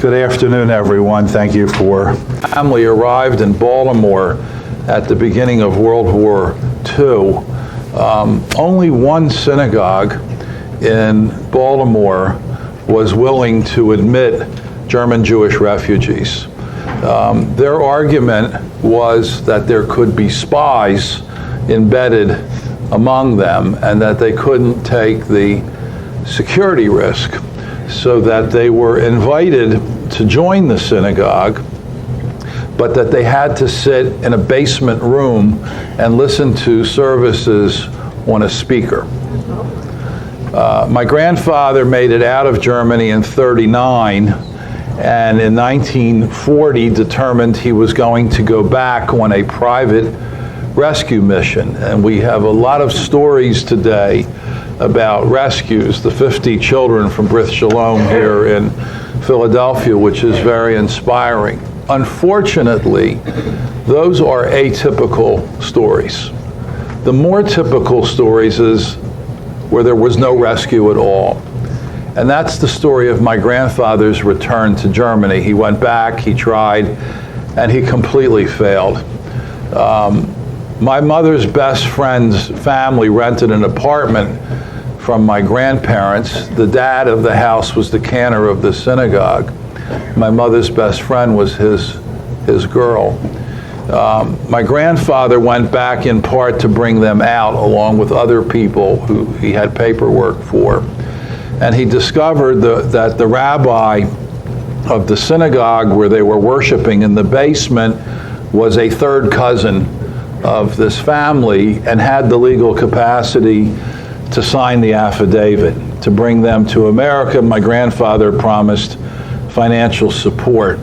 Good afternoon, everyone. Thank you for. Family arrived in Baltimore at the beginning of World War II. Only one synagogue in Baltimore was willing to admit German Jewish refugees. Their argument was that there could be spies embedded among them and that they couldn't take the security risk, so that they were invited to join the synagogue, but that they had to sit in a basement room and listen to services on a speaker. My grandfather made it out of Germany in '39, and in 1940 determined he was going to go back on a private rescue mission. And we have a lot of stories today about rescues, the 50 children from Brit Shalom here in Philadelphia, which is very inspiring. Unfortunately, those are atypical stories. The more typical stories is where there was no rescue at all. And that's the story of my grandfather's return to Germany. He went back, he tried, and he completely failed. My mother's best friend's family rented an apartment from my grandparents. The dad of the house was the cantor of the synagogue. My mother's best friend was his girl. My grandfather went back in part to bring them out, along with other people who he had paperwork for. And he discovered that the rabbi of the synagogue where they were worshiping in the basement was a third cousin of this family and had the legal capacity to sign the affidavit to bring them to America. My grandfather promised financial support.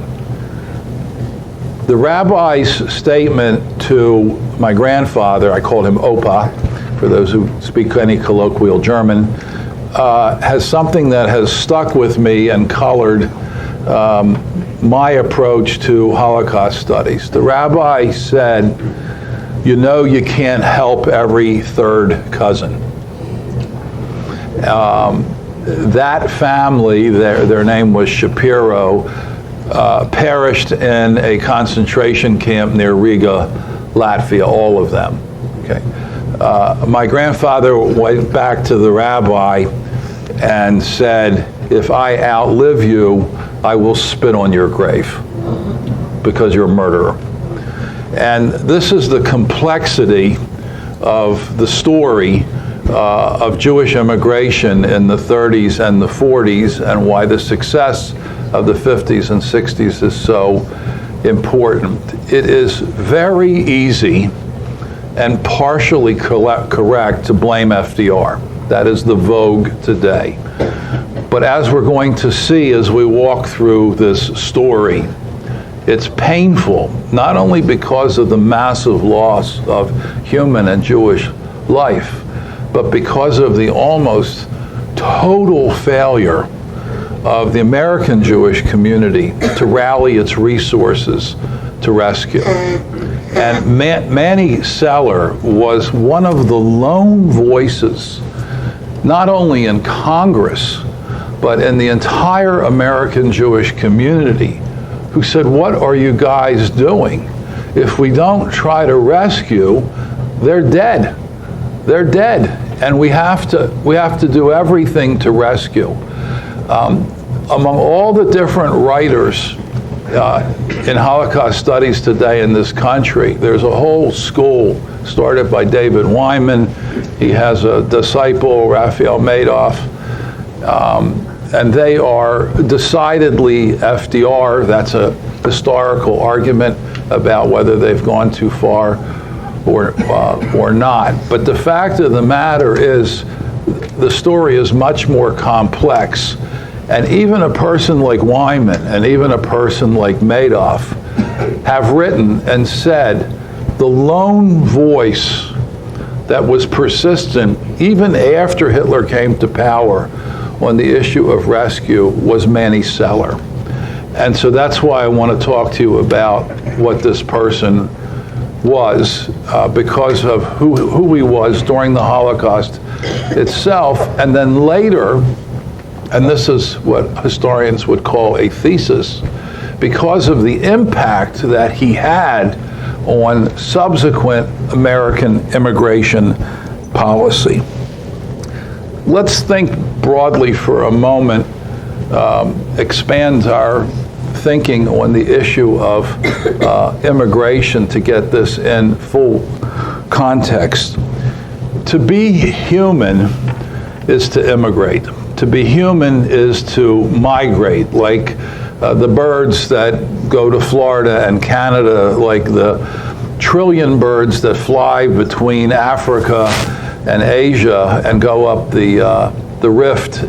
The rabbi's statement to my grandfather, I called him Opa, for those who speak any colloquial German, has something that has stuck with me and colored my approach to Holocaust studies. The rabbi said, "You know you can't help every third cousin." That family, their name was Shapiro, perished in a concentration camp near Riga, Latvia, all of them. Okay. My grandfather went back to the rabbi and said, "If I outlive you, I will spit on your grave because you're a murderer." And this is the complexity of the story of Jewish immigration in the 30s and the 40s, and why the success of the 50s and 60s is so important. It is very easy and partially correct to blame FDR. That is the vogue today. But as we're going to see as we walk through this story, it's painful, not only because of the massive loss of human and Jewish life, but because of the almost total failure of the American Jewish community to rally its resources to rescue. And Manny Celler was one of the lone voices, not only in Congress, but in the entire American Jewish community, who said, "What are you guys doing? If we don't try to rescue, they're dead. They're dead, and we have to do everything to rescue." Among all the different writers in Holocaust studies today in this country, there's a whole school started by David Wyman. He has a disciple, Raphael Madoff, and they are decidedly FDR. That's a historical argument about whether they've gone too far or not. But the fact of the matter is, the story is much more complex. And even a person like Wyman and even a person like Madoff have written and said the lone voice that was persistent even after Hitler came to power on the issue of rescue was Manny Celler. And so that's why I want to talk to you about what this person was, because of who he was during the Holocaust itself, and then later and this is what historians would call a thesis, because of the impact that he had on subsequent American immigration policy. Let's think broadly for a moment, expand our thinking on the issue of immigration to get this in full context. To be human is to immigrate. To be human is to migrate, like the birds that go to Florida and Canada, like the trillion birds that fly between Africa and Asia and go up the rift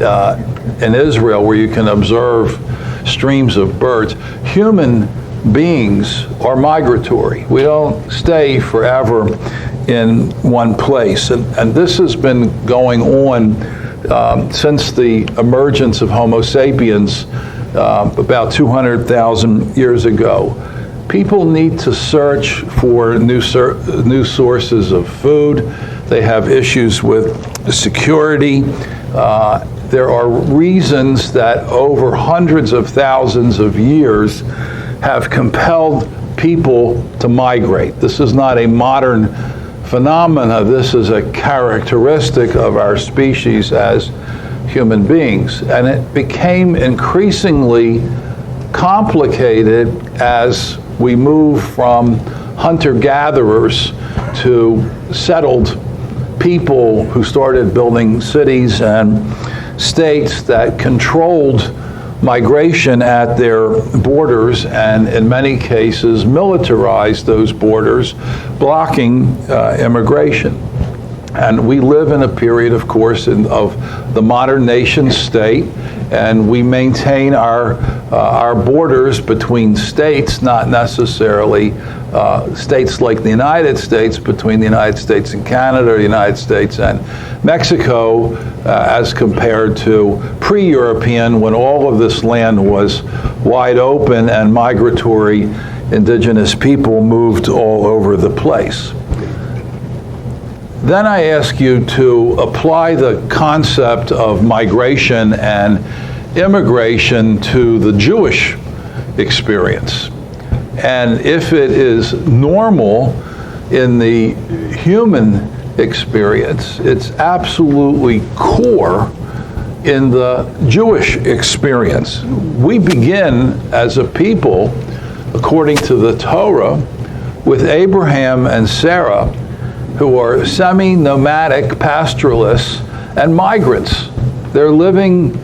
in Israel, where you can observe streams of birds. Human beings are migratory. We don't stay forever in one place. And this has been going on since the emergence of Homo sapiens about 200,000 years ago. People need to search for new sources of food. They have issues with security. There are reasons that over hundreds of thousands of years have compelled people to migrate. This is not a modern phenomena. This is a characteristic of our species as human beings. And it became increasingly complicated as we move from hunter-gatherers to settled people who started building cities and states that controlled migration at their borders, and in many cases militarized those borders, blocking immigration. And we live in a period, of course, of the modern nation state, and we maintain our borders between states, not necessarily states like the United States, between the United States and Canada, or the United States and Mexico, as compared to pre-European, when all of this land was wide open and migratory indigenous people moved all over the place. Then I ask you to apply the concept of migration and immigration to the Jewish experience. And if it is normal in the human experience, it's absolutely core in the Jewish experience. We begin as a people, according to the Torah, with Abraham and Sarah, who are semi-nomadic pastoralists and migrants. They're living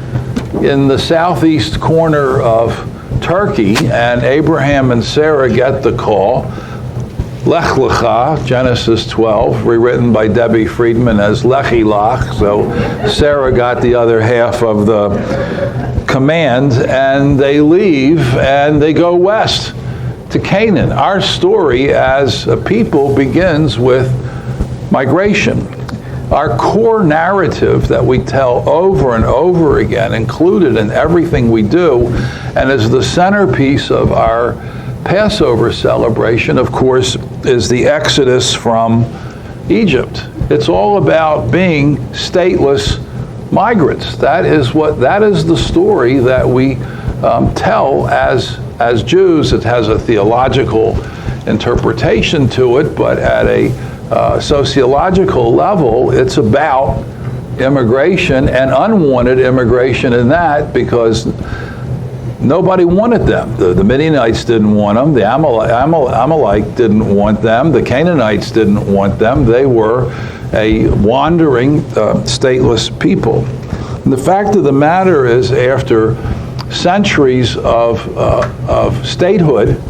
in the southeast corner of Turkey, and Abraham and Sarah get the call, Lech Lecha, Genesis 12, rewritten by Debbie Friedman as Lechi Lach, so Sarah got the other half of the command, and they leave and they go west to Canaan. Our story as a people begins with migration. Our core narrative that we tell over and over again, included in everything we do, and is the centerpiece of our Passover celebration, of course, is the Exodus from Egypt. It's all about being stateless migrants. That is the story that we tell as Jews. It has a theological interpretation to it, but at a sociological level, it's about immigration and unwanted immigration in that, because nobody wanted them. The Midianites didn't want them. The Amalek didn't want them. The Canaanites didn't want them. They were a wandering, stateless people. And the fact of the matter is, after centuries of statehood,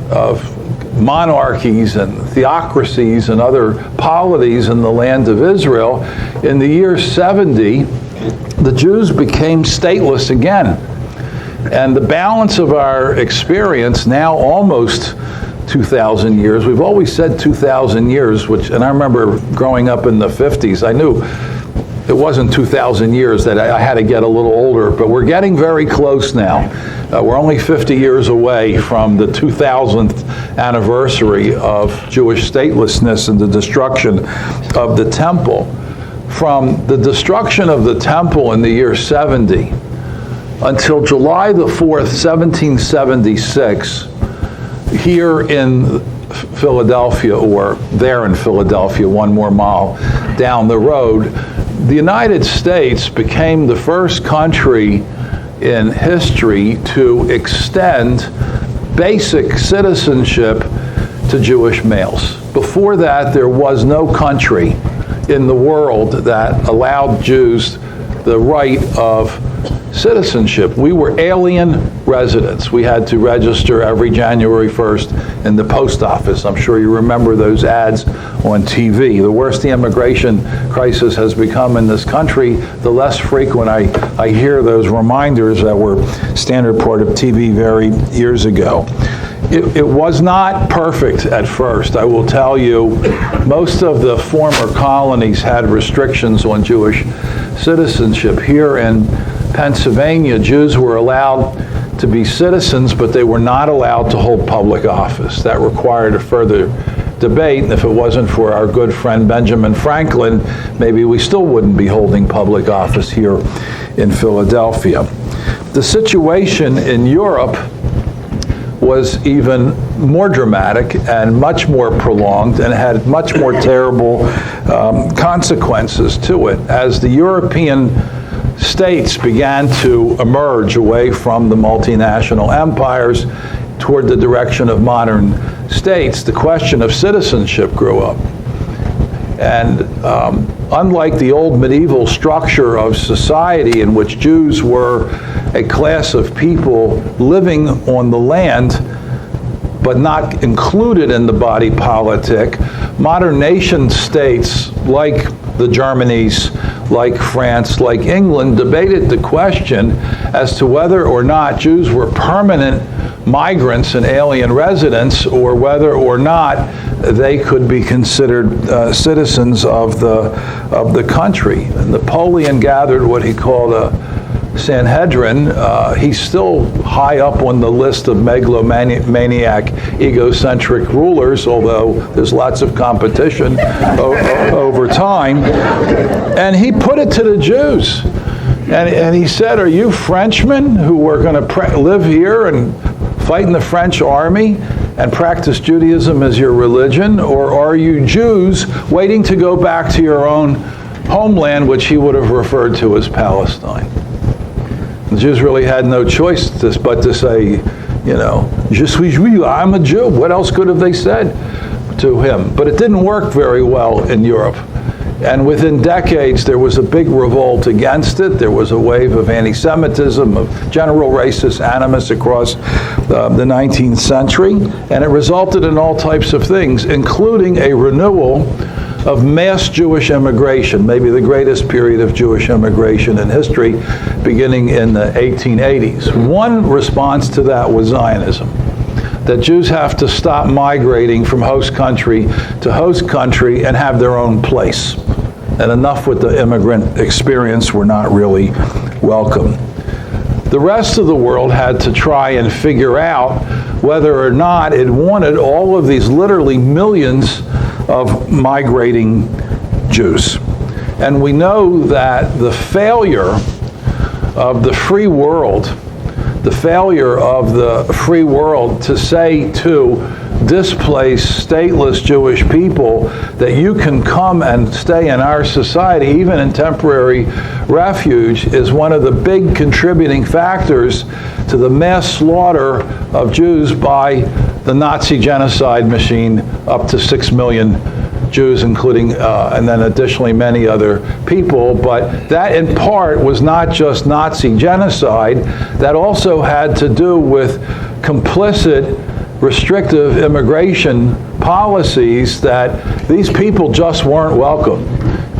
of monarchies and theocracies and other polities in the land of Israel, in the year 70, the Jews became stateless again. And the balance of our experience, now almost 2,000 years, we've always said 2,000 years, and I remember growing up in the 50s, I knew it wasn't 2,000 years, that I had to get a little older, but we're getting very close now. We're only 50 years away from the 2000th anniversary of Jewish statelessness and the destruction of the temple. From the destruction of the temple in the year 70 until July the 4th, 1776, here in Philadelphia, or there in Philadelphia, one more mile down the road, the United States became the first country in history to extend basic citizenship to Jewish males. Before that, there was no country in the world that allowed Jews the right of citizenship. We were alien residents. We had to register every January 1st in the post office. I'm sure you remember those ads on TV. The worse the immigration crisis has become in this country, the less frequent I hear those reminders that were standard part of TV very years ago. It was not perfect at first, I will tell you. Most of the former colonies had restrictions on Jewish citizenship. Here in Pennsylvania, Jews were allowed to be citizens, but they were not allowed to hold public office. That required a further debate, and if it wasn't for our good friend Benjamin Franklin, maybe we still wouldn't be holding public office here in Philadelphia. The situation in Europe was even more dramatic and much more prolonged and had much more terrible consequences to it. As the European states began to emerge away from the multinational empires toward the direction of modern states, the question of citizenship grew up. And unlike the old medieval structure of society in which Jews were a class of people living on the land but not included in the body politic, modern nation states like the Germanys, like France, like England, debated the question as to whether or not Jews were permanent migrants and alien residents, or whether or not they could be considered citizens of the country. And Napoleon gathered what he called a Sanhedrin. He's still high up on the list of megalomaniac, egocentric rulers, although there's lots of competition over time. And he put it to the Jews. And he said, are you Frenchmen who are going to live here and fight in the French army and practice Judaism as your religion? Or are you Jews waiting to go back to your own homeland, which he would have referred to as Palestine? The Jews really had no choice but to say, you know, je suis juif, I'm a Jew. What else could have they said to him? But it didn't work very well in Europe. And within decades, there was a big revolt against it. There was a wave of anti-Semitism, of general racist animus across the 19th century. And it resulted in all types of things, including a renewal of mass Jewish immigration, maybe the greatest period of Jewish immigration in history, beginning in the 1880s. One response to that was Zionism, that Jews have to stop migrating from host country to host country and have their own place. And enough with the immigrant experience, we're not really welcome. The rest of the world had to try and figure out whether or not it wanted all of these literally millions of migrating Jews. And we know that the failure of the free world, to say to displaced, stateless Jewish people that you can come and stay in our society, even in temporary refuge, is one of the big contributing factors to the mass slaughter of Jews by the Nazi genocide machine, up to 6 million Jews, including, and then additionally many other people. But that in part was not just Nazi genocide, that also had to do with complicit restrictive immigration policies that these people just weren't welcome.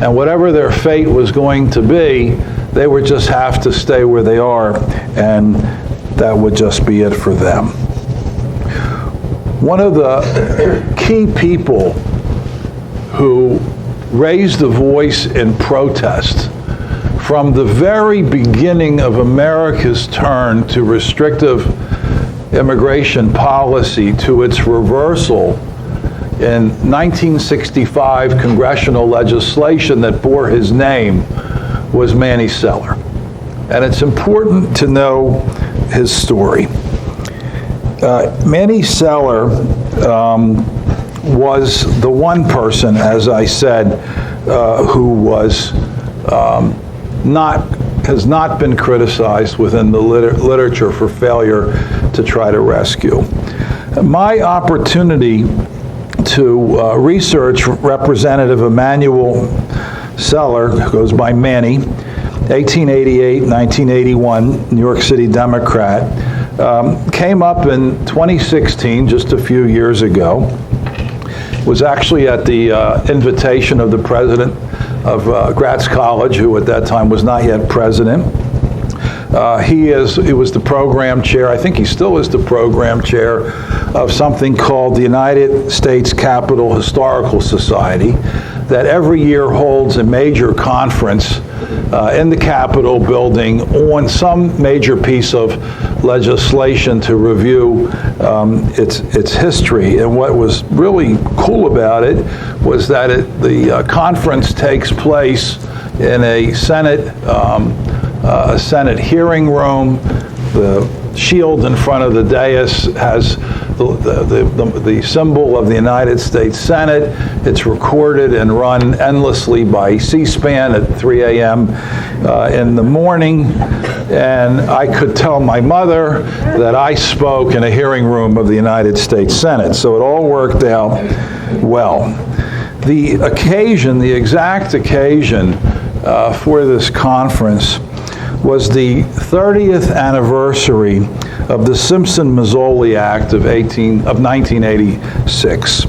And whatever their fate was going to be, they would just have to stay where they are, and that would just be it for them. One of the key people who raised a voice in protest from the very beginning of America's turn to restrictive immigration policy to its reversal in 1965 congressional legislation that bore his name was Manny Celler. And it's important to know his story. Manny Celler was the one person, as I said, who was has not been criticized within the literature for failure to try to rescue. My opportunity to research Representative Emanuel Celler, who goes by Manny, 1888, 1981, New York City Democrat, came up in 2016, just a few years ago. Was actually at the invitation of the president of Gratz College, who at that time was not yet president. He was the program chair, I think he still is the program chair, of something called the United States Capitol Historical Society, that every year holds a major conference in the Capitol building on some major piece of legislation to review its history. And what was really cool about it was that the conference takes place in a Senate hearing room. The shield in front of the dais has the symbol of the United States Senate. It's recorded and run endlessly by C-SPAN at 3 a.m. In the morning. And I could tell my mother that I spoke in a hearing room of the United States Senate. So it all worked out well. The occasion, the exact occasion for this conference was the 30th anniversary of the Simpson-Mazzoli Act of 1986.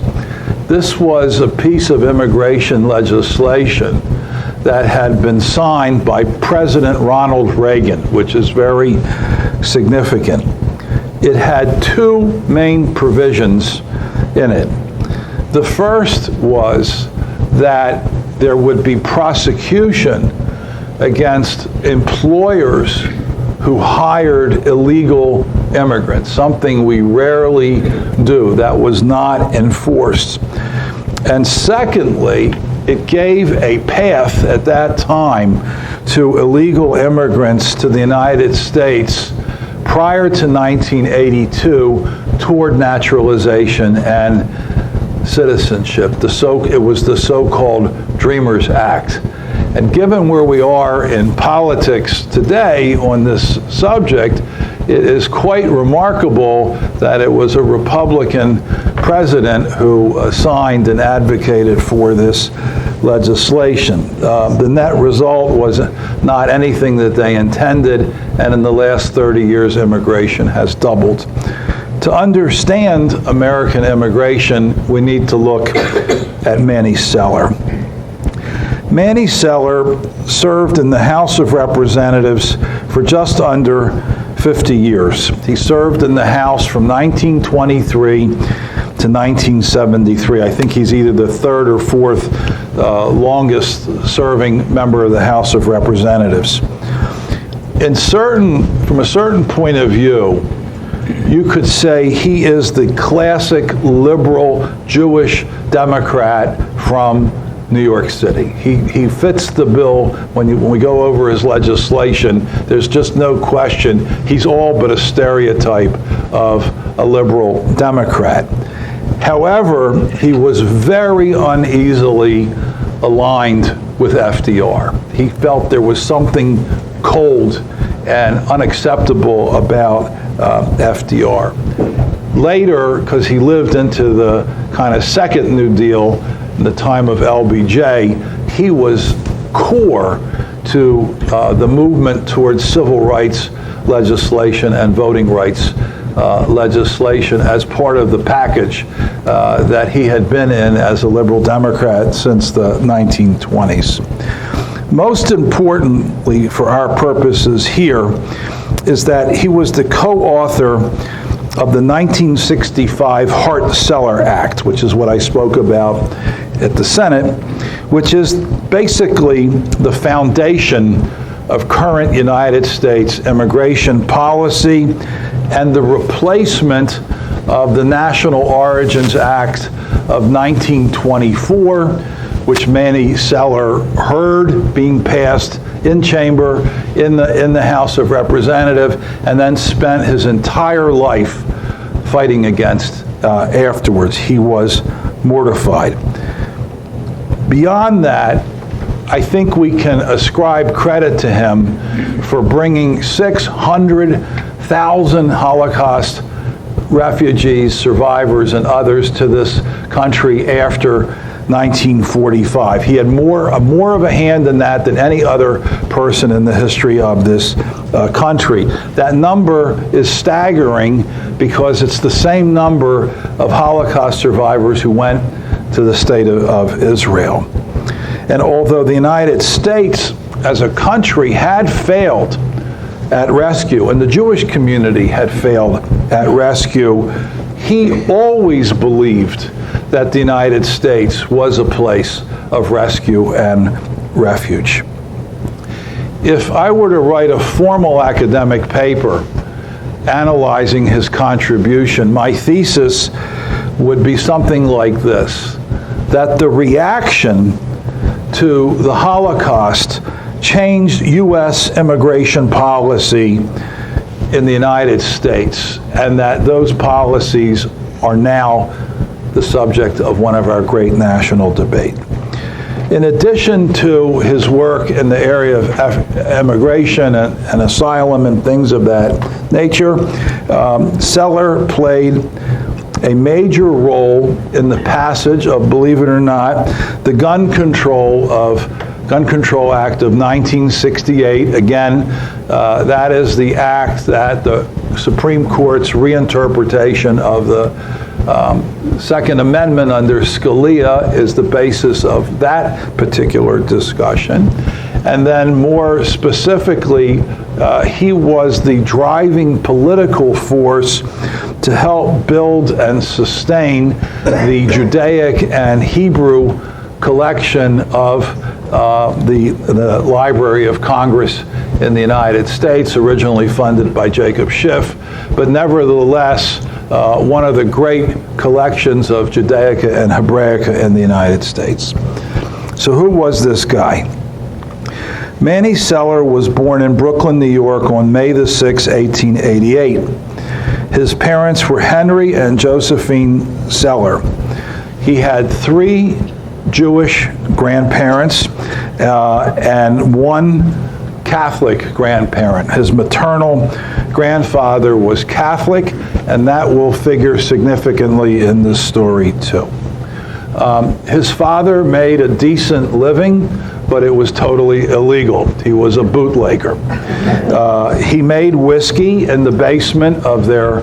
This was a piece of immigration legislation that had been signed by President Ronald Reagan, which is very significant. It had two main provisions in it. The first was that there would be prosecution against employers who hired illegal immigrants, something we rarely do. That was not enforced. And secondly, it gave a path at that time to illegal immigrants to the United States prior to 1982 toward naturalization and citizenship. It was the so-called Dreamers Act. And given where we are in politics today on this subject, it is quite remarkable that it was a Republican president who signed and advocated for this legislation. The net result was not anything that they intended, and in the last 30 years, immigration has doubled. To understand American immigration, we need to look at Manny Celler. Manny Celler served in the House of Representatives for just under 50 years. He served in the House from 1923 to 1973. I think he's either the third or fourth longest serving member of the House of Representatives. From a certain point of view, you could say he is the classic liberal Jewish Democrat from New York City. He fits the bill. When we go over his legislation, there's just no question he's all but a stereotype of a liberal Democrat. However, he was very uneasily aligned with FDR. He felt there was something cold and unacceptable about FDR. Later, because he lived into the kind of second New Deal, in the time of LBJ, he was core to the movement towards civil rights legislation and voting rights legislation as part of the package that he had been in as a liberal Democrat since the 1920s. Most importantly for our purposes here is that he was the co-author of the 1965 Heart Cellar Act, which is what I spoke about at the Senate, which is basically the foundation of current United States immigration policy and the replacement of the National Origins Act of 1924, which Manny Celler heard being passed in chamber in the House of Representatives, and then spent his entire life fighting against afterwards. He was mortified. Beyond that, I think we can ascribe credit to him for bringing 600,000 Holocaust refugees, survivors, and others to this country after 1945. He had more of a hand in that than any other person in the history of this country. That number is staggering because it's the same number of Holocaust survivors who went to the state of Israel. And although the United States as a country had failed at rescue, and the Jewish community had failed at rescue, he always believed that the United States was a place of rescue and refuge. If I were to write a formal academic paper analyzing his contribution, my thesis would be something like this: that the reaction to the Holocaust changed U.S. immigration policy in the United States, and that those policies are now the subject of one of our great national debate. In addition to his work in the area of immigration and asylum and things of that nature, Celler played a major role in the passage of, believe it or not, the Gun Control Act of 1968. Again, that is the act that the Supreme Court's reinterpretation of the Second Amendment under Scalia is the basis of that particular discussion. And then more specifically, he was the driving political force to help build and sustain the Judaic and Hebrew collection of the Library of Congress in the United States, originally funded by Jacob Schiff, but nevertheless one of the great collections of Judaica and Hebraica in the United States. So who was this guy? Manny Celler was born in Brooklyn, New York on May the 6th, 1888. His parents were Henry and Josephine Celler. He had 3 Jewish grandparents and 1 Catholic grandparent. His maternal grandfather was Catholic, and that will figure significantly in this story too. His father made a decent living, but it was totally illegal. He was a bootlegger. He made whiskey in the basement of their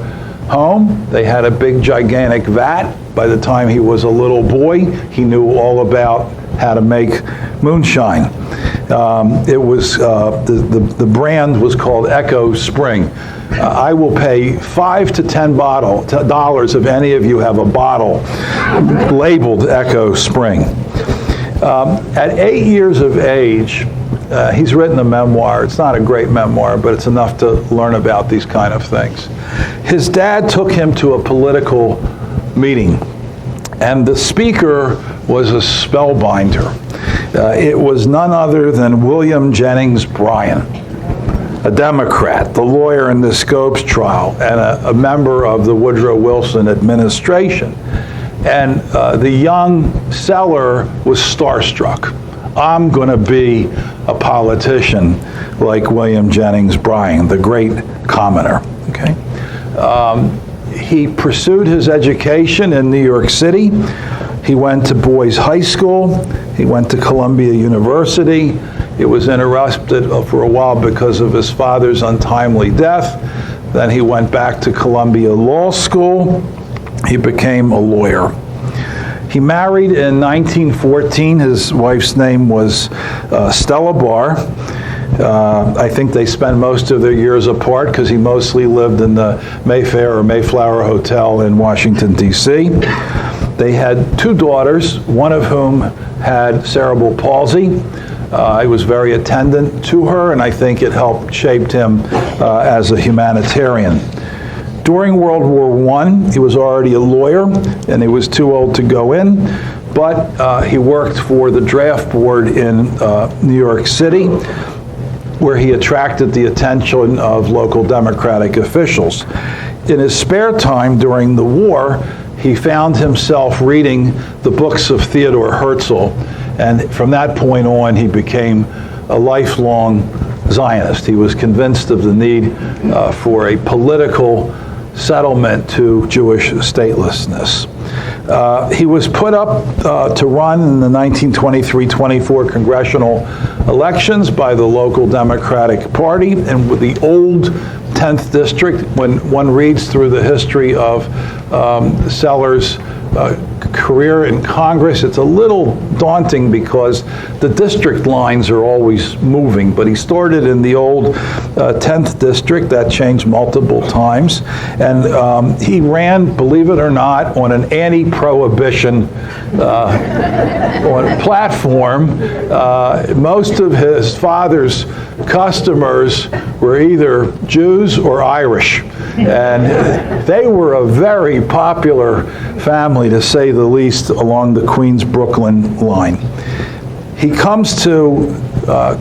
home. They had a big, gigantic vat. By the time he was a little boy, he knew all about how to make moonshine. It was the brand was called Echo Spring. I will pay $5 to $10 if any of you have a bottle labeled Echo Spring. At 8 years of age, he's written a memoir. It's not a great memoir, but it's enough to learn about these kind of things. His dad took him to a political meeting, and the speaker was a spellbinder. It was none other than William Jennings Bryan, a Democrat, the lawyer in the Scopes trial, and a member of the Woodrow Wilson administration. And the young Celler was starstruck. I'm going to be a politician like William Jennings Bryan, the great commoner. Okay. He pursued his education in New York City. He went to Boys High School. He went to Columbia University. It was interrupted for a while because of his father's untimely death. Then he went back to Columbia Law School. He became a lawyer. He married in 1914. His wife's name was Stella Barr. I think they spent most of their years apart because he mostly lived in the Mayfair or Mayflower Hotel in Washington, D.C. They had 2 daughters, one of whom had cerebral palsy. I was very attendant to her, and I think it helped shape him as a humanitarian. During World War I, he was already a lawyer, and he was too old to go in, but he worked for the draft board in New York City, where he attracted the attention of local Democratic officials. In his spare time during the war, he found himself reading the books of Theodore Herzl, and from that point on, he became a lifelong Zionist. He was convinced of the need for a political settlement to Jewish statelessness. He was put up to run in the 1923-24 congressional elections by the local Democratic Party, and with the old 10th district, when one reads through the history of Celler's career in Congress, it's a little daunting because the district lines are always moving, but he started in the old 10th district. That changed multiple times, and he ran, believe it or not, on an anti-prohibition on platform. Most of his father's customers were either Jews or Irish, and they were a very popular family, to say the least, along the Queens-Brooklyn line. He comes to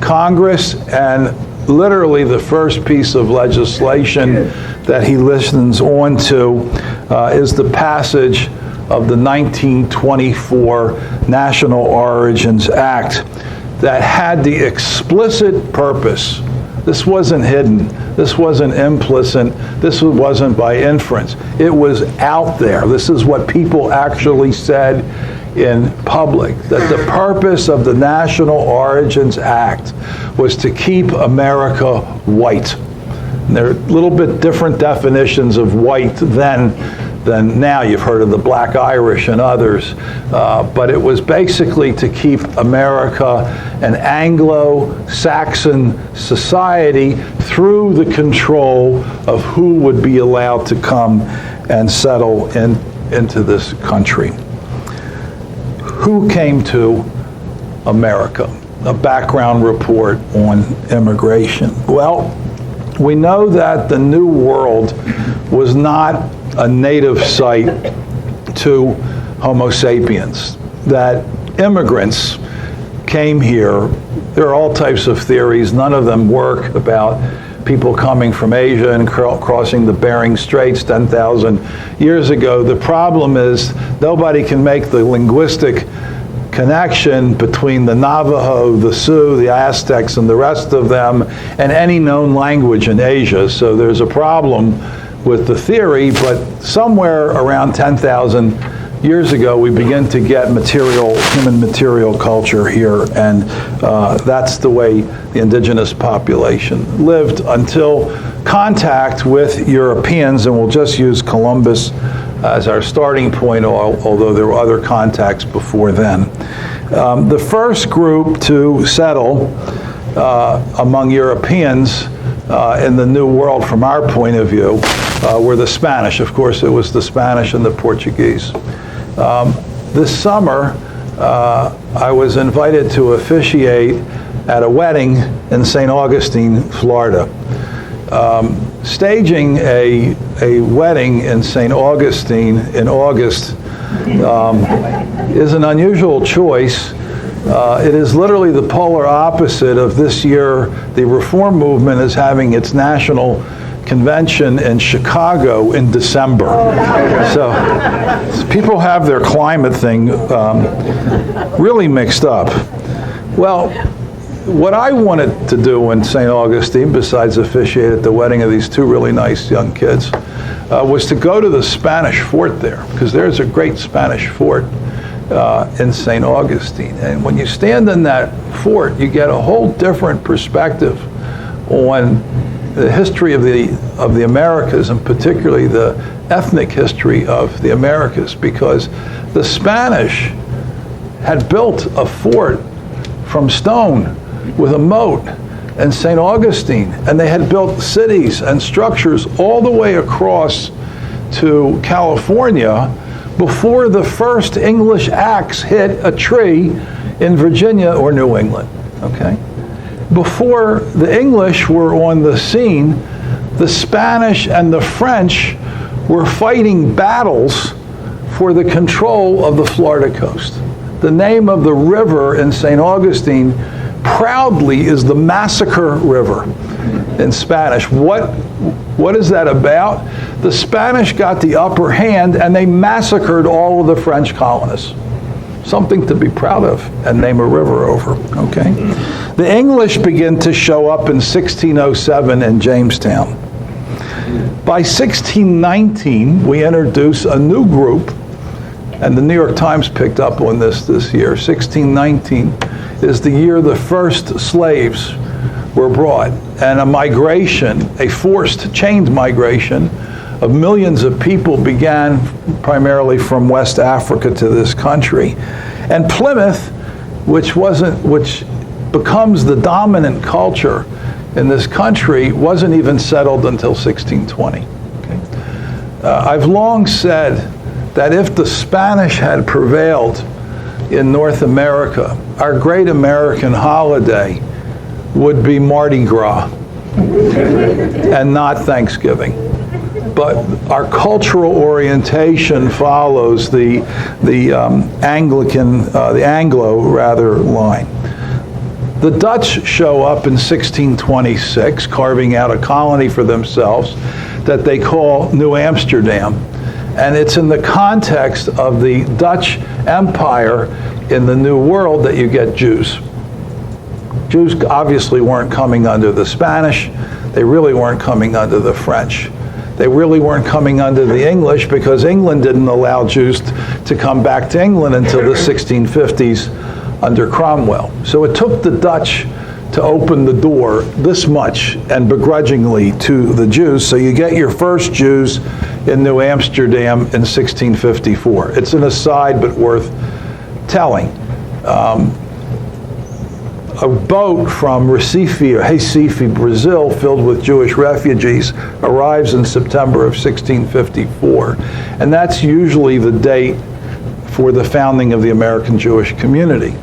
Congress, and literally the first piece of legislation that he listens on to is the passage of the 1924 National Origins Act that had the explicit purpose. This wasn't hidden. This wasn't implicit. This wasn't by inference. It was out there. This is what people actually said in public, that the purpose of the National Origins Act was to keep America white. And there are a little bit different definitions of white then than now. You've heard of the Black Irish and others, but it was basically to keep America an Anglo-Saxon society through the control of who would be allowed to come and settle into this country. Who came to America? A background report on immigration. Well, we know that the New World was not a native site to Homo sapiens, that immigrants came here. There are all types of theories. None of them work about people coming from Asia and crossing the Bering Straits 10,000 years ago. The problem is nobody can make the linguistic connection between the Navajo, the Sioux, the Aztecs, and the rest of them, and any known language in Asia. So there's a problem with the theory, but somewhere around 10,000 years ago, we begin to get human material culture here, and that's the way the indigenous population lived until contact with Europeans, and we'll just use Columbus as our starting point, although there were other contacts before then. The first group to settle among Europeans in the New World, from our point of view, were the Spanish. Of course, it was the Spanish and the Portuguese. This summer, I was invited to officiate at a wedding in St. Augustine, Florida. Staging a wedding in St. Augustine in August is an unusual choice. It is literally the polar opposite of this year. The Reform Movement is having its national convention in Chicago in December. So people have their climate thing really mixed up. Well, what I wanted to do in St. Augustine, besides officiate at the wedding of these two really nice young kids, was to go to the Spanish fort there, because there's a great Spanish fort in St. Augustine. And when you stand in that fort, you get a whole different perspective on the history of the Americas, and particularly the ethnic history of the Americas, because the Spanish had built a fort from stone with a moat in St. Augustine, and they had built cities and structures all the way across to California before the first English axe hit a tree in Virginia or New England, okay? Before the English were on the scene, the Spanish and the French were fighting battles for the control of the Florida coast. The name of the river in St. Augustine proudly is the Massacre River in Spanish. What is that about? The Spanish got the upper hand and they massacred all of the French colonists. Something to be proud of and name a river over, okay? The English begin to show up in 1607 in Jamestown. By 1619, we introduce a new group, and the New York Times picked up on this year. 1619 is the year the first slaves were brought, and a migration, a forced chained migration of millions of people began primarily from West Africa to this country. And Plymouth, which becomes the dominant culture in this country, wasn't even settled until 1620. Okay? I've long said that if the Spanish had prevailed in North America, our great American holiday would be Mardi Gras and not Thanksgiving. But our cultural orientation follows the Anglo line. The Dutch show up in 1626, carving out a colony for themselves that they call New Amsterdam. And it's in the context of the Dutch Empire in the New World that you get Jews. Jews obviously weren't coming under the Spanish. They really weren't coming under the French. They really weren't coming under the English because England didn't allow Jews to come back to England until the 1650s under Cromwell. So it took the Dutch to open the door this much and begrudgingly to the Jews. So you get your first Jews in New Amsterdam in 1654. It's an aside, but worth telling. A boat from Recife, Brazil, filled with Jewish refugees arrives in September of 1654. And that's usually the date for the founding of the American Jewish community.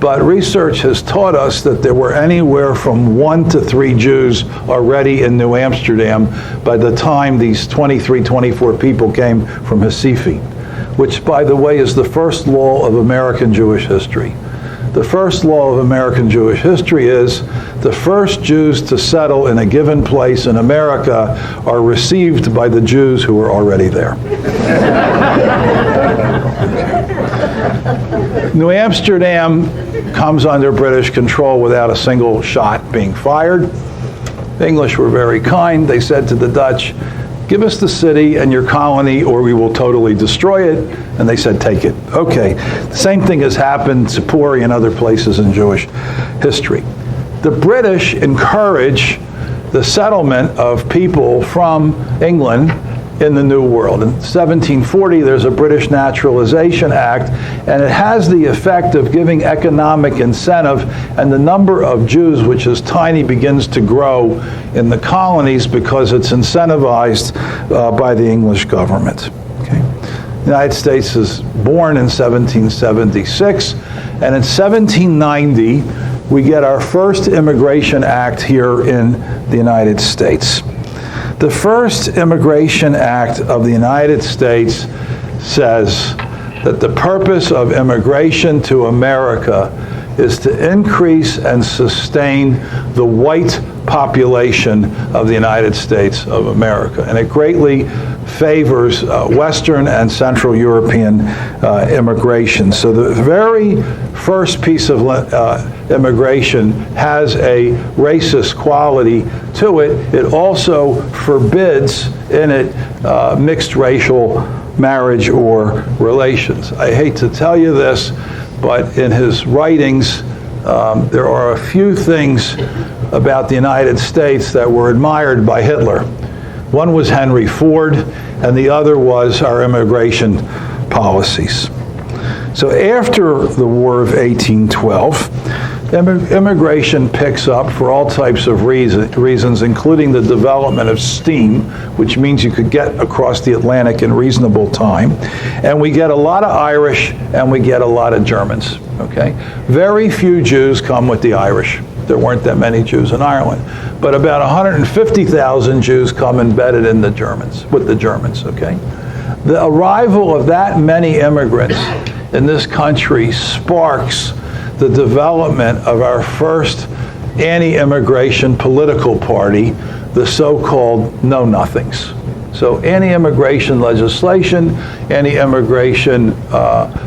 But research has taught us that there were anywhere from 1 to 3 Jews already in New Amsterdam by the time these 23, 24 people came from Recife, which, by the way, is the first law of American Jewish history. The first law of American Jewish history is the first Jews to settle in a given place in America are received by the Jews who were already there. New Amsterdam comes under British control without a single shot being fired. The English were very kind. They said to the Dutch, "Give us the city and your colony or we will totally destroy it." And they said, "Take it." Okay. The same thing has happened to Puri and other places in Jewish history. The British encourage the settlement of people from England in the New World. In 1740, there's a British Naturalization Act, and it has the effect of giving economic incentive, and the number of Jews, which is tiny, begins to grow in the colonies because it's incentivized by the English government. Okay. The United States is born in 1776, and in 1790, we get our first Immigration Act here in the United States. The first Immigration Act of the United States says that the purpose of immigration to America is to increase and sustain the white population of the United States of America. And it greatly favors Western and Central European immigration. So the very first piece of immigration has a racist quality to it. It also forbids in it mixed racial marriage or relations. I hate to tell you this, but in his writings, there are a few things about the United States that were admired by Hitler. One was Henry Ford, and the other was our immigration policies. So after the War of 1812, immigration picks up for all types of reasons, including the development of steam, which means you could get across the Atlantic in reasonable time. And we get a lot of Irish, and we get a lot of Germans, okay? Very few Jews come with the Irish. There weren't that many Jews in Ireland. But about 150,000 Jews come embedded in the Germans, with the Germans, okay? The arrival of that many immigrants in this country sparks the development of our first anti-immigration political party, the so-called Know-Nothings. So anti-immigration legislation, anti-immigration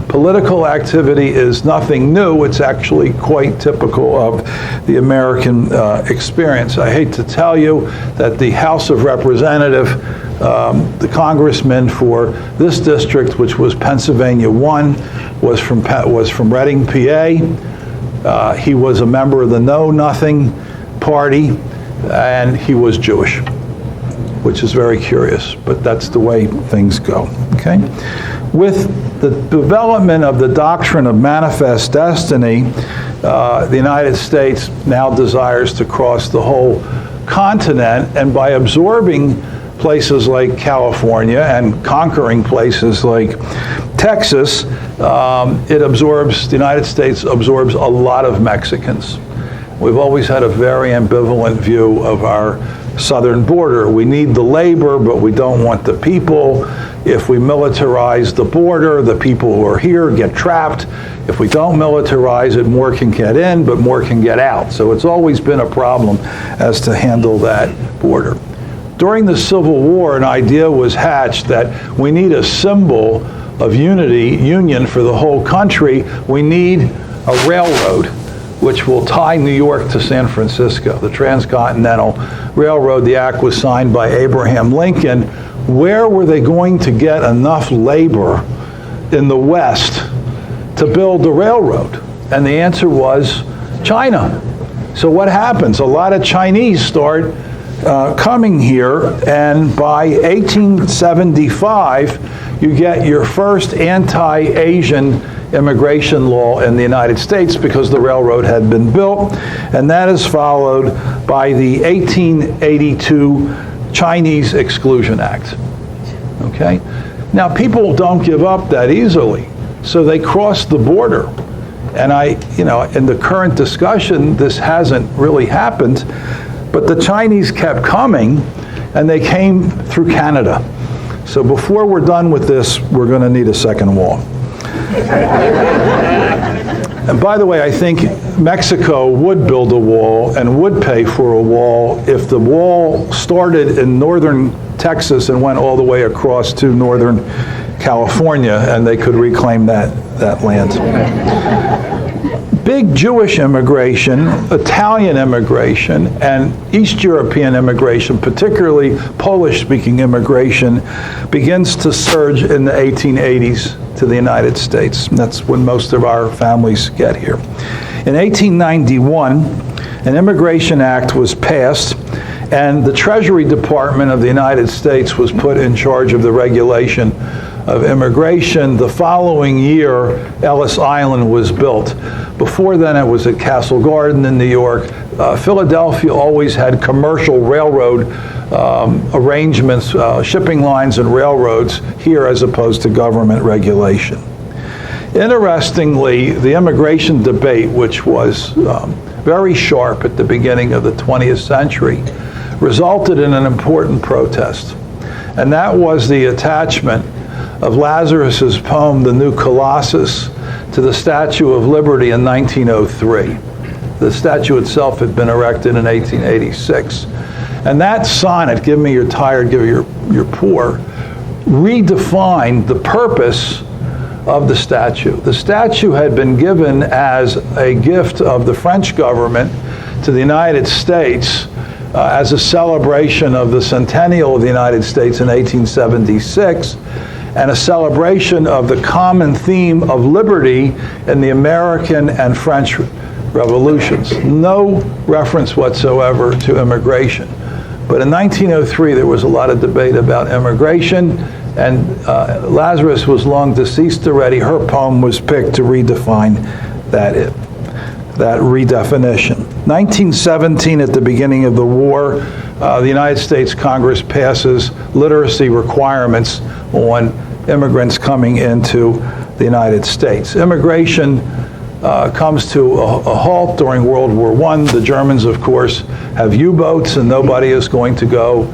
political activity is nothing new. It's actually quite typical of the American experience. I hate to tell you that the House of Representatives, the congressman for this district, which was Pennsylvania 1, was from Reading, PA. He was a member of the Know Nothing Party, and he was Jewish, which is very curious, but that's the way things go, okay? With the development of the doctrine of manifest destiny, the United States now desires to cross the whole continent, and by absorbing places like California and conquering places like Texas, the United States absorbs a lot of Mexicans. We've always had a very ambivalent view of our southern border. We need the labor, but we don't want the people. If we militarize the border, the people who are here get trapped. If we don't militarize it, more can get in, but more can get out. So it's always been a problem as to handle that border. During the Civil War, an idea was hatched that we need a symbol of union for the whole country. We need a railroad which will tie New York to San Francisco, the Transcontinental Railroad. The act was signed by Abraham Lincoln. Where were they going to get enough labor in the West to build the railroad? And the answer was China. So what happens? A lot of Chinese start coming here, and by 1875, you get your first anti-Asian immigration law in the United States because the railroad had been built, and that is followed by the 1882 Chinese Exclusion Act. Okay? Now, people don't give up that easily, so they cross the border. And in the current discussion, this hasn't really happened, but the Chinese kept coming, and they came through Canada. So before we're done with this, we're going to need a second wall. And by the way, I think Mexico would build a wall and would pay for a wall if the wall started in northern Texas and went all the way across to northern California, and they could reclaim that land. Big Jewish immigration, Italian immigration, and East European immigration, particularly Polish-speaking immigration, begins to surge in the 1880s to the United States. And that's when most of our families get here. In 1891, an Immigration Act was passed, and the Treasury Department of the United States was put in charge of the regulation of immigration. The following year, Ellis Island was built. Before then, it was at Castle Garden in New York. Philadelphia always had commercial railroad arrangements, shipping lines and railroads here as opposed to government regulation. Interestingly, the immigration debate, which was very sharp at the beginning of the 20th century, resulted in an important protest. And that was the attachment of Lazarus's poem, The New Colossus, to the Statue of Liberty in 1903. The statue itself had been erected in 1886. And that sonnet, Give Me Your Tired, Give Me Your Poor, redefined the purpose of the statue. The statue had been given as a gift of the French government to the United States as a celebration of the centennial of the United States in 1876, and a celebration of the common theme of liberty in the American and French revolutions. No reference whatsoever to immigration. But in 1903, there was a lot of debate about immigration, and Lazarus was long deceased already. Her poem was picked to redefine that redefinition. 1917, at the beginning of the war, the United States Congress passes literacy requirements on immigrants coming into the United States. Immigration comes to a halt during World War I. The Germans, of course, have U-boats, and nobody is going to go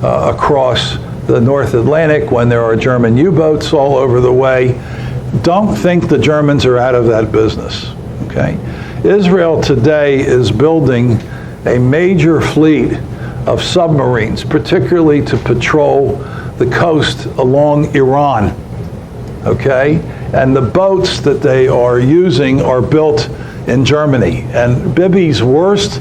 across the North Atlantic when there are German U-boats all over the way. Don't think the Germans are out of that business. Okay? Israel today is building a major fleet of submarines, particularly to patrol the coast along Iran. Okay? And the boats that they are using are built in Germany. And Bibi's worst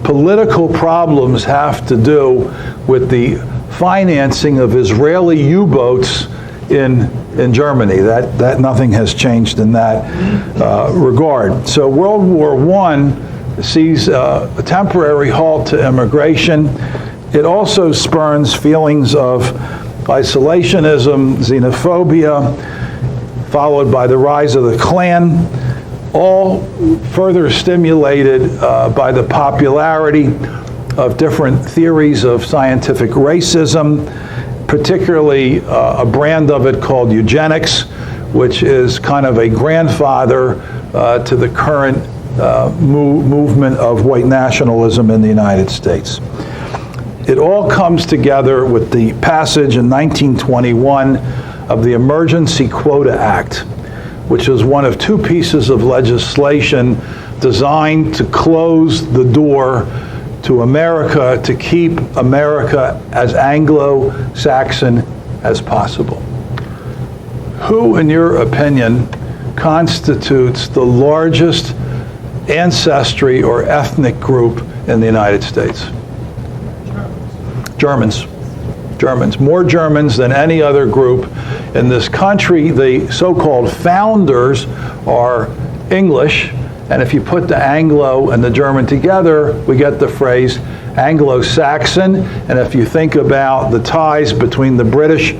political problems have to do with the financing of Israeli U-boats in Germany. That nothing has changed in that regard. So World War I sees a temporary halt to immigration. It also spurns feelings of isolationism, xenophobia, followed by the rise of the Klan, all further stimulated by the popularity of different theories of scientific racism, particularly a brand of it called eugenics, which is kind of a grandfather to the current movement of white nationalism in the United States. It all comes together with the passage in 1921 of the Emergency Quota Act, which is one of two pieces of legislation designed to close the door to America, to keep America as Anglo-Saxon as possible. Who, in your opinion, constitutes the largest ancestry or ethnic group in the United States? Germans. Germans. More Germans than any other group in this country. The so-called founders are English, and if you put the Anglo and the German together, we get the phrase Anglo-Saxon. And if you think about the ties between the British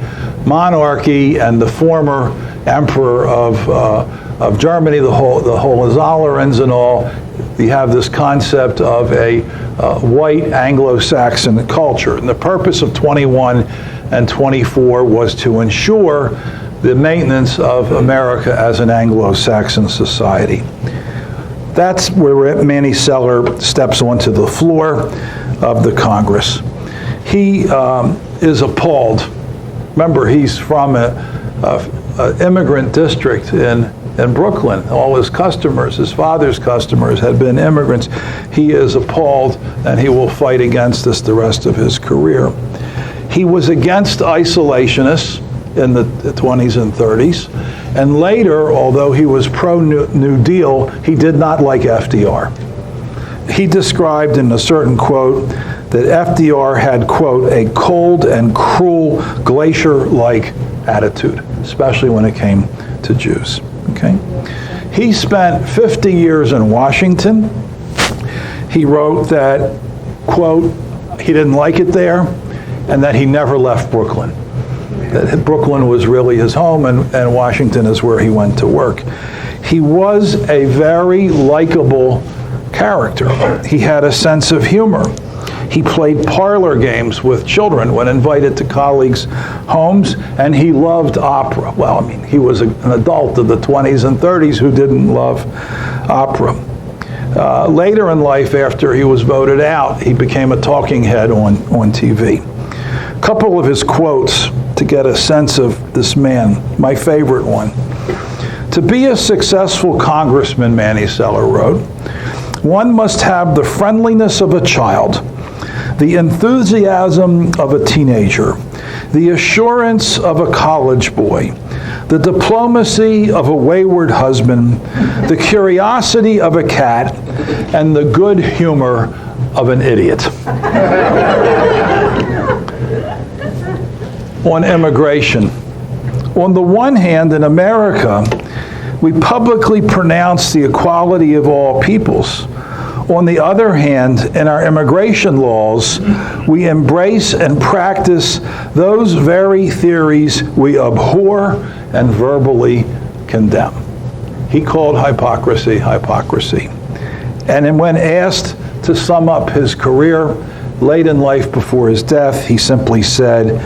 monarchy and the former emperor of Germany, the Hohenzollerns and all, you have this concept of a white Anglo-Saxon culture. And the purpose of 21 and 24 was to ensure the maintenance of America as an Anglo-Saxon society. That's where Manny Celler steps onto the floor of the Congress. He is appalled. Remember, he's from an immigrant district in Brooklyn. All his customers, his father's customers, had been immigrants. He is appalled, and he will fight against this the rest of his career. He was against isolationists in the 20s and 30s, and later, although he was pro-New Deal, he did not like FDR. He described in a certain quote that FDR had, quote, a cold and cruel glacier-like attitude, especially when it came to Jews. Okay? He spent 50 years in Washington. He wrote that, quote, he didn't like it there, and that he never left Brooklyn. That Brooklyn was really his home, and Washington is where he went to work. He was a very likable character. He had a sense of humor. He played parlor games with children when invited to colleagues' homes, and he loved opera. Well, I mean, he was an adult of the 20s and 30s who didn't love opera. Later in life, after he was voted out, he became a talking head on TV. A couple of his quotes to get a sense of this man. My favorite one. To be a successful congressman, Manny Celler wrote, one must have the friendliness of a child, the enthusiasm of a teenager, the assurance of a college boy, the diplomacy of a wayward husband, the curiosity of a cat, and the good humor of an idiot. On immigration. On the one hand, in America, we publicly pronounce the equality of all peoples. On the other hand, in our immigration laws, we embrace and practice those very theories we abhor and verbally condemn. He called hypocrisy, hypocrisy. And when asked to sum up his career late in life before his death, he simply said,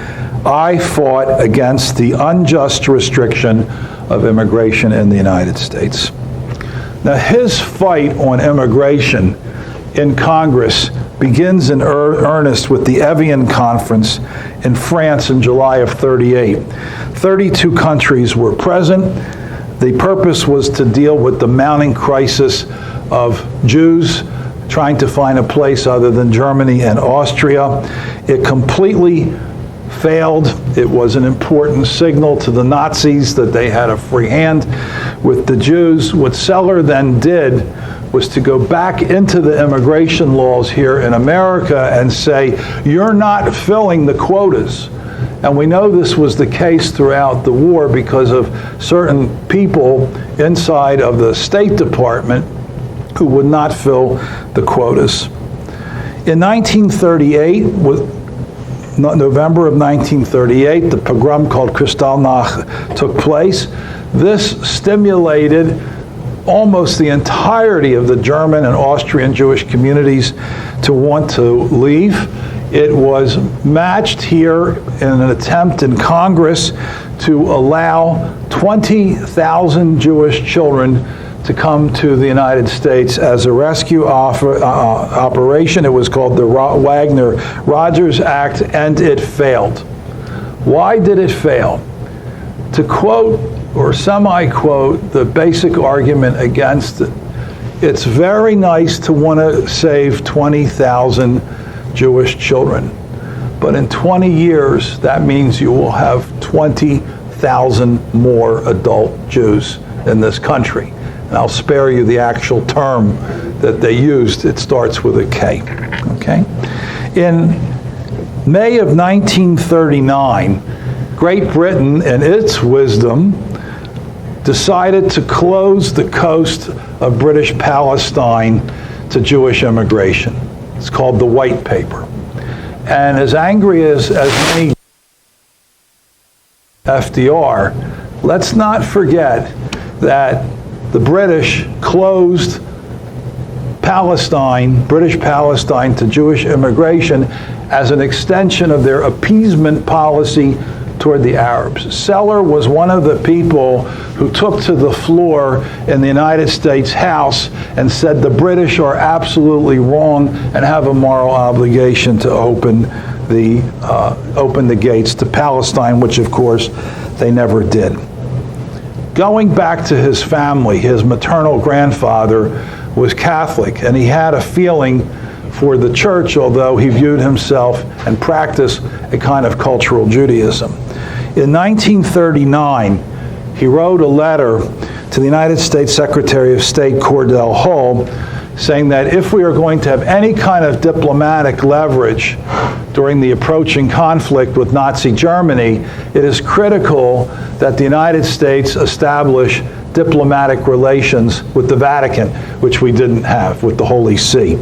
I fought against the unjust restriction of immigration in the United States. Now, his fight on immigration in Congress begins in earnest with the Evian Conference in France in July of '38. 32 countries were present. The purpose was to deal with the mounting crisis of Jews trying to find a place other than Germany and Austria. It completely failed. It was an important signal to the Nazis that they had a free hand with the Jews. What Celler then did was to go back into the immigration laws here in America and say, you're not filling the quotas. And we know this was the case throughout the war because of certain people inside of the State Department who would not fill the quotas. In 1938, November of 1938, the pogrom called Kristallnacht took place. This stimulated almost the entirety of the German and Austrian Jewish communities to want to leave. It was matched here in an attempt in Congress to allow 20,000 Jewish children to come to the United States as a rescue operation. It was called the Ragnar Rogers Act, and it failed. Why did it fail? To quote or semi-quote the basic argument against it, it's very nice to want to save 20,000 Jewish children, but in 20 years, that means you will have 20,000 more adult Jews in this country. And I'll spare you the actual term that they used. It starts with a K, okay? In May of 1939, Great Britain, in its wisdom, decided to close the coast of British Palestine to Jewish immigration. It's called the White Paper. And as angry as many FDR, let's not forget that the British closed Palestine, British Palestine, to Jewish immigration as an extension of their appeasement policy toward the Arabs. Celler was one of the people who took to the floor in the United States House and said the British are absolutely wrong and have a moral obligation to open the gates to Palestine, which of course they never did. Going back to his family, his maternal grandfather was Catholic, and he had a feeling for the church, although he viewed himself and practiced a kind of cultural Judaism. In 1939, he wrote a letter to the United States Secretary of State Cordell Hull saying that if we are going to have any kind of diplomatic leverage during the approaching conflict with Nazi Germany, it is critical that the United States establish diplomatic relations with the Vatican, which we didn't have with the Holy See.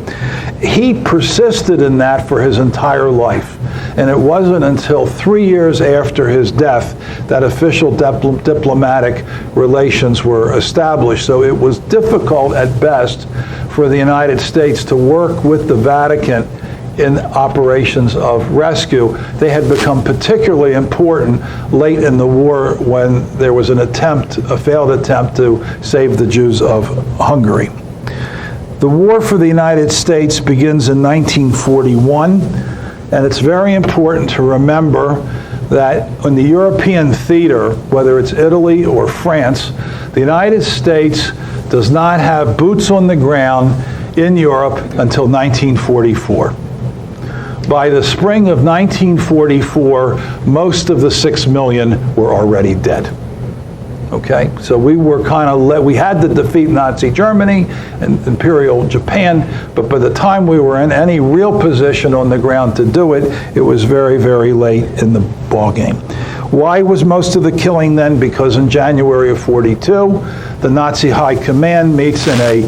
He persisted in that for his entire life. And it wasn't until 3 years after his death that official diplomatic relations were established. So it was difficult at best for the United States to work with the Vatican in operations of rescue. They had become particularly important late in the war when there was a failed attempt to save the Jews of Hungary. The war for the United States begins in 1941, and it's very important to remember that in the European theater, whether it's Italy or France, the United States does not have boots on the ground in Europe until 1944. By the spring of 1944, most of the 6 million were already dead. Okay, so we were we had to defeat Nazi Germany and Imperial Japan, but by the time we were in any real position on the ground to do it, it was very, very late in the ball game. Why was most of the killing then? Because in January of '42, the Nazi High Command meets in a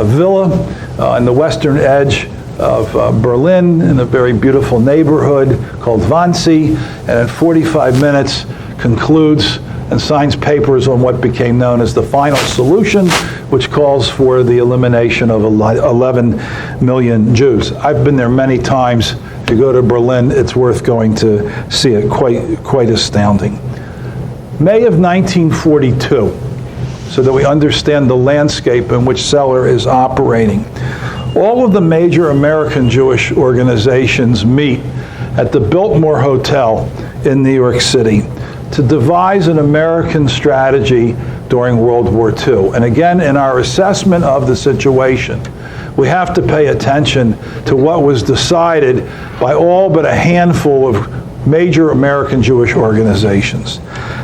villa on the western edge of Berlin in a very beautiful neighborhood called Wannsee, and in 45 minutes concludes and signs papers on what became known as the final solution, which calls for the elimination of 11 million Jews. I've been there many times. If you go to Berlin, it's worth going to see it. Quite astounding. May of 1942, so that we understand the landscape in which Celler is operating. All of the major American Jewish organizations meet at the Biltmore Hotel in New York City to devise an American strategy during World War II. And again, in our assessment of the situation, we have to pay attention to what was decided by all but a handful of major American Jewish organizations.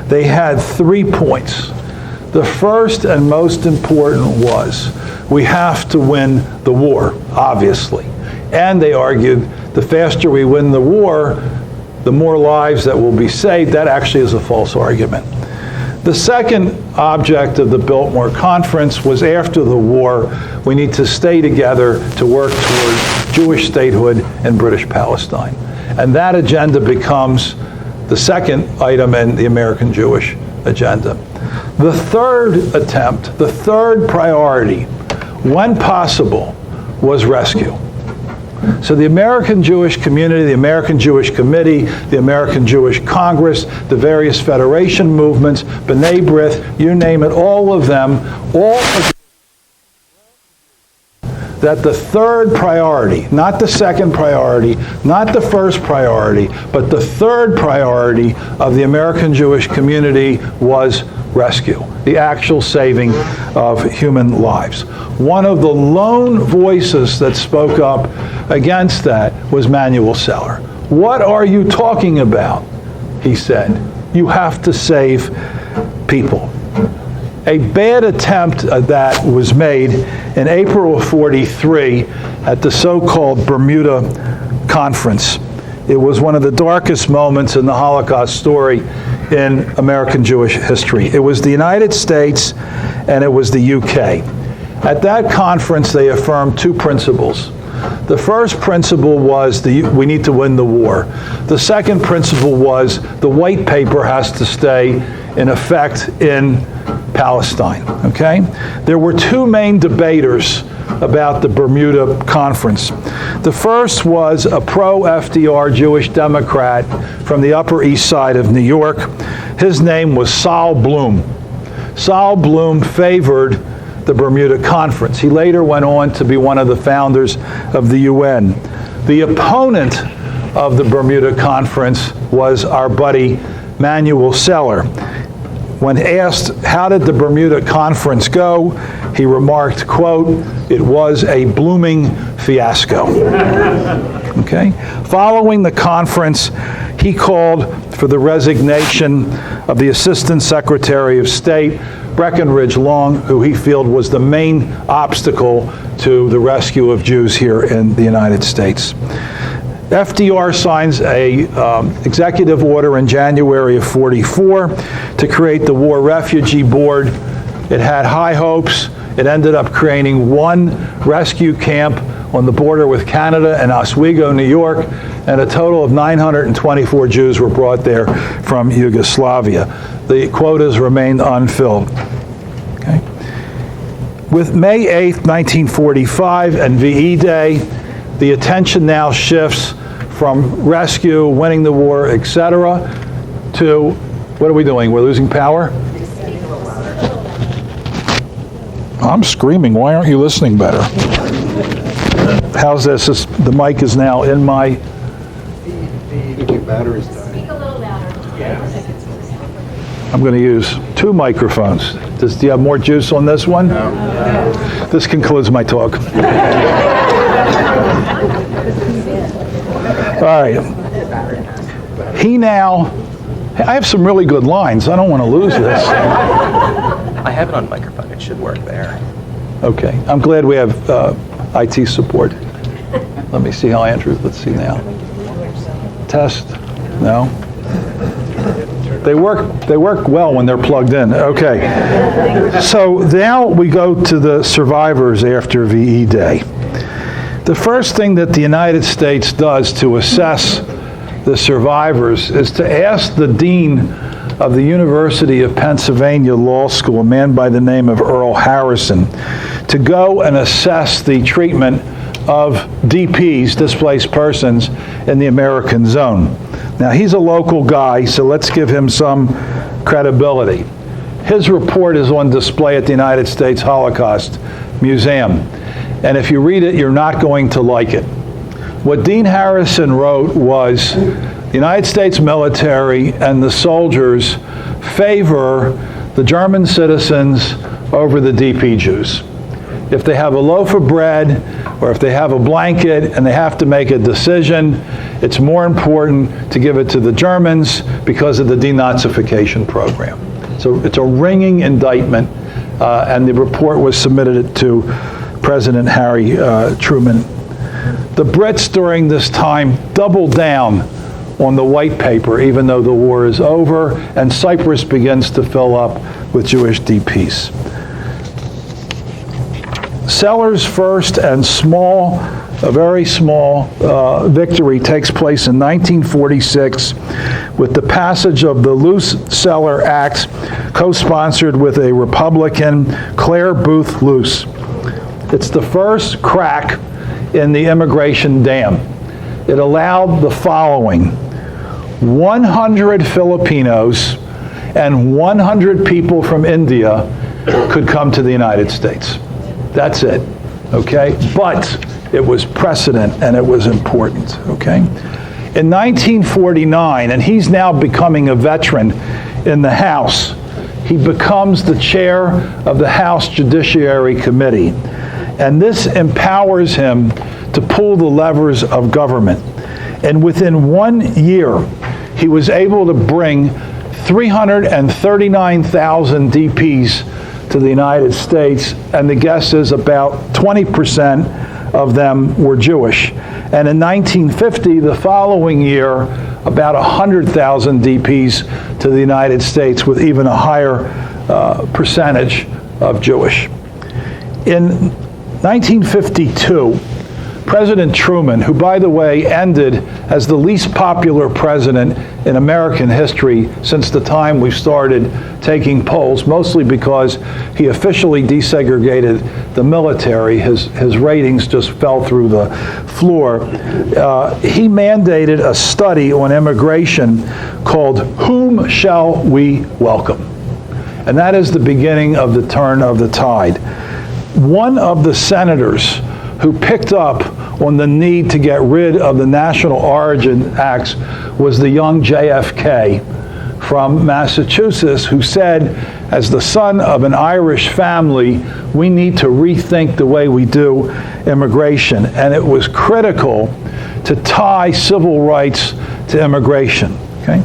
They had 3 points. The first and most important was, we have to win the war, obviously. And they argued, the faster we win the war, the more lives that will be saved. That actually is a false argument. The second object of the Biltmore Conference was, after the war, we need to stay together to work toward Jewish statehood in British Palestine. And that agenda becomes the second item in the American Jewish agenda. The third attempt, the third priority, when possible, was rescue. So the American Jewish community, the American Jewish Committee, the American Jewish Congress, the various federation movements, B'nai B'rith, you name it, all of them, all agreed that the third priority, not the second priority, not the first priority, but the third priority of the American Jewish community was rescue, the actual saving of human lives. One of the lone voices that spoke up against that was Emanuel Celler. What are you talking about? He said. You have to save people. A bad attempt at that was made in April of '43 at the so-called Bermuda Conference. It was one of the darkest moments in the Holocaust story in American Jewish history. It was the United States and it was the UK. At that conference, they affirmed 2 principles. The first principle was we need to win the war. The second principle was the white paper has to stay in effect in Palestine, okay? There were 2 main debaters about the Bermuda Conference. The first was a pro-FDR Jewish Democrat from the Upper East Side of New York. His name was Sol Bloom. Sol Bloom favored the Bermuda Conference. He later went on to be one of the founders of the UN. The opponent of the Bermuda Conference was our buddy Emanuel Celler. When asked, how did the Bermuda Conference go, he remarked, quote, "It was a blooming fiasco." Okay? Following the conference, he called for the resignation of the Assistant Secretary of State, Breckinridge Long, who he felt was the main obstacle to the rescue of Jews here in the United States. FDR signs a executive order in January of '44 to create the War Refugee Board. It had high hopes. It ended up creating 1 rescue camp on the border with Canada in Oswego, New York, and a total of 924 Jews were brought there from Yugoslavia. The quotas remained unfilled. Okay. With May 8th, 1945 and VE Day, the attention now shifts from rescue, winning the war, etc., to what are we doing? We're losing power? I'm screaming. Why aren't you listening better? How's this? The mic is now in my... Your battery's dying. Speak a little louder. I'm going to use 2 microphones. Do you have more juice on this one? No. This concludes my talk. All right. I have some really good lines. I don't want to lose this. I have it on microphone. It should work there. Okay. I'm glad we have IT support. Let me see how Andrew, let's see now. Test. No. They work well when they're plugged in. Okay. So now we go to the survivors after VE Day. The first thing that the United States does to assess the survivors is to ask the dean of the University of Pennsylvania Law School, a man by the name of Earl Harrison, to go and assess the treatment of DPs, displaced persons, in the American zone. Now, he's a local guy, so let's give him some credibility. His report is on display at the United States Holocaust Museum. And if you read it, you're not going to like it. What Dean Harrison wrote was the United States military and the soldiers favor the German citizens over the DP Jews. If they have a loaf of bread or if they have a blanket and they have to make a decision, it's more important to give it to the Germans because of the denazification program. So it's a ringing indictment, and the report was submitted to President Harry Truman. The Brits during this time doubled down on the white paper, even though the war is over, and Cyprus begins to fill up with Jewish DPs. Cellar's first and a very small victory takes place in 1946 with the passage of the Heartless Cellar Act, co-sponsored with a Republican, Claire Booth Luce. It's the first crack in the immigration dam. It allowed the following: 100 Filipinos and 100 people from India could come to the United States. That's it, okay? But it was precedent and it was important, okay? In 1949, and he's now becoming a veteran in the House, he becomes the chair of the House Judiciary Committee. And this empowers him to pull the levers of government. And within 1 year, he was able to bring 339,000 DPs to the United States, and the guess is about 20% of them were Jewish. And in 1950, the following year, about 100,000 DPs to the United States, with even a higher percentage of Jewish. In 1952, President Truman, who, by the way, ended as the least popular president in American history since the time we started taking polls, mostly because he officially desegregated the military. His ratings just fell through the floor. He mandated a study on immigration called Whom Shall We Welcome? And that is the beginning of the turn of the tide. One of the senators who picked up on the need to get rid of the National Origin Acts was the young JFK from Massachusetts, who said, as the son of an Irish family, we need to rethink the way we do immigration. And it was critical to tie civil rights to immigration, okay?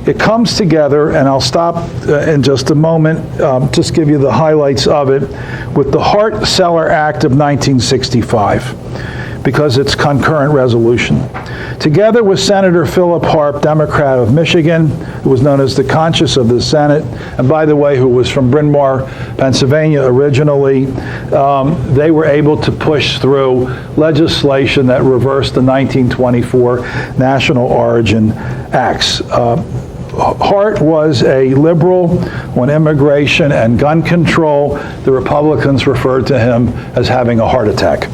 It comes together, and I'll stop in just a moment, just give you the highlights of it, with the Heart Cellar Act of 1965, because it's concurrent resolution. Together with Senator Philip Harp, Democrat of Michigan, who was known as the conscience of the Senate, and by the way, who was from Bryn Mawr, Pennsylvania originally, they were able to push through legislation that reversed the 1924 National Origin Acts. Hart was a liberal on immigration and gun control. The Republicans referred to him as having a heart attack.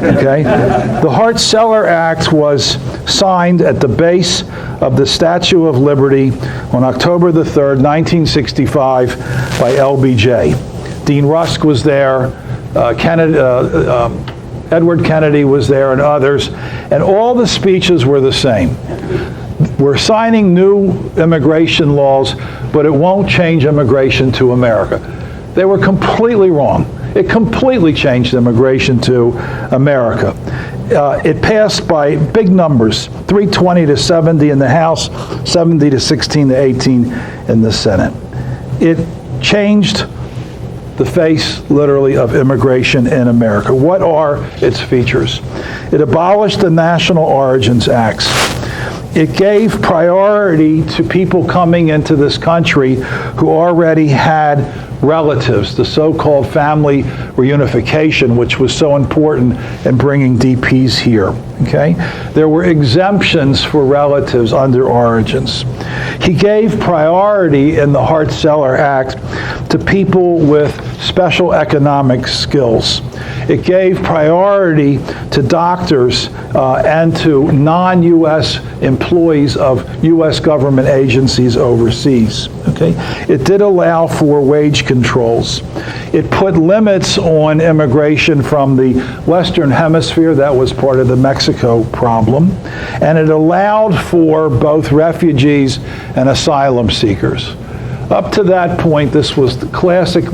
Okay? The Heart Cellar Act was signed at the base of the Statue of Liberty on October the 3rd, 1965 by LBJ. Dean Rusk was there, Edward Kennedy was there, and others, and all the speeches were the same. We're signing new immigration laws, but it won't change immigration to America. They were completely wrong. It completely changed immigration to America. It passed by big numbers, 320 to 70 in the House, 70 to 16 to 18 in the Senate. It changed the face, literally, of immigration in America. What are its features? It abolished the National Origins Acts. It gave priority to people coming into this country who already had relatives, the so-called family reunification, which was so important in bringing DPs here, okay? There were exemptions for relatives under origins. He gave priority in the Heart Cellar Act to people with special economic skills. It gave priority to doctors and to non-U.S. employees of U.S. government agencies overseas. Okay? It did allow for wage controls. It put limits on immigration from the Western Hemisphere. That was part of the Mexico problem. And it allowed for both refugees and asylum seekers. Up to that point, this was the classic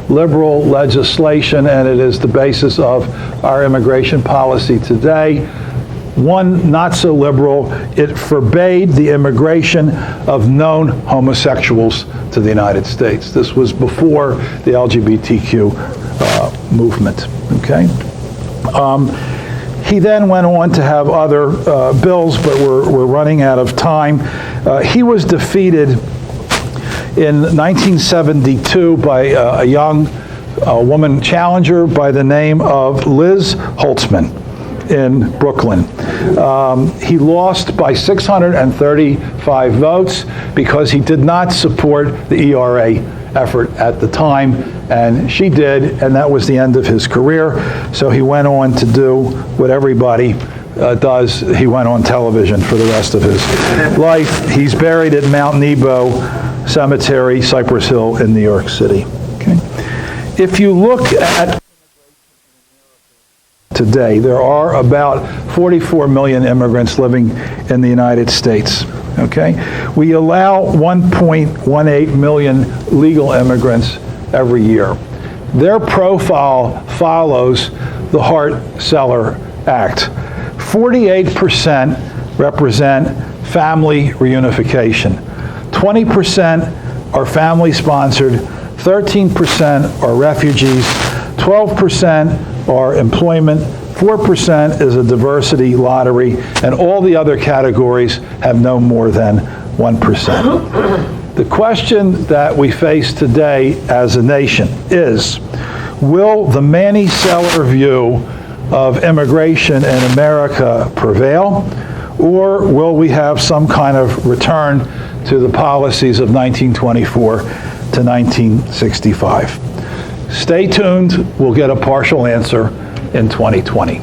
liberal legislation, and it is the basis of our immigration policy today. One, not so liberal, it forbade the immigration of known homosexuals to the United States. This was before the LGBTQ movement, okay? He then went on to have other bills, but we're running out of time. He was defeated in 1972 by a young woman challenger by the name of Liz Holtzman in Brooklyn. He lost by 635 votes because he did not support the ERA effort at the time, and she did, and that was the end of his career. So he went on to do what everybody does. He went on television for the rest of his life. He's buried at Mount Nebo Cemetery, Cypress Hill in New York City. Okay. If you look at today, there are about 44 million immigrants living in the United States. Okay? We allow 1.18 million legal immigrants every year. Their profile follows the Heart Cellar Act. 48% represent family reunification. 20% are family-sponsored, 13% are refugees, 12% are employment, 4% is a diversity lottery, and all the other categories have no more than 1%. The question that we face today as a nation is, will the Manny Celler view of immigration in America prevail, or will we have some kind of return to the policies of 1924 to 1965? Stay tuned. We'll get a partial answer in 2020.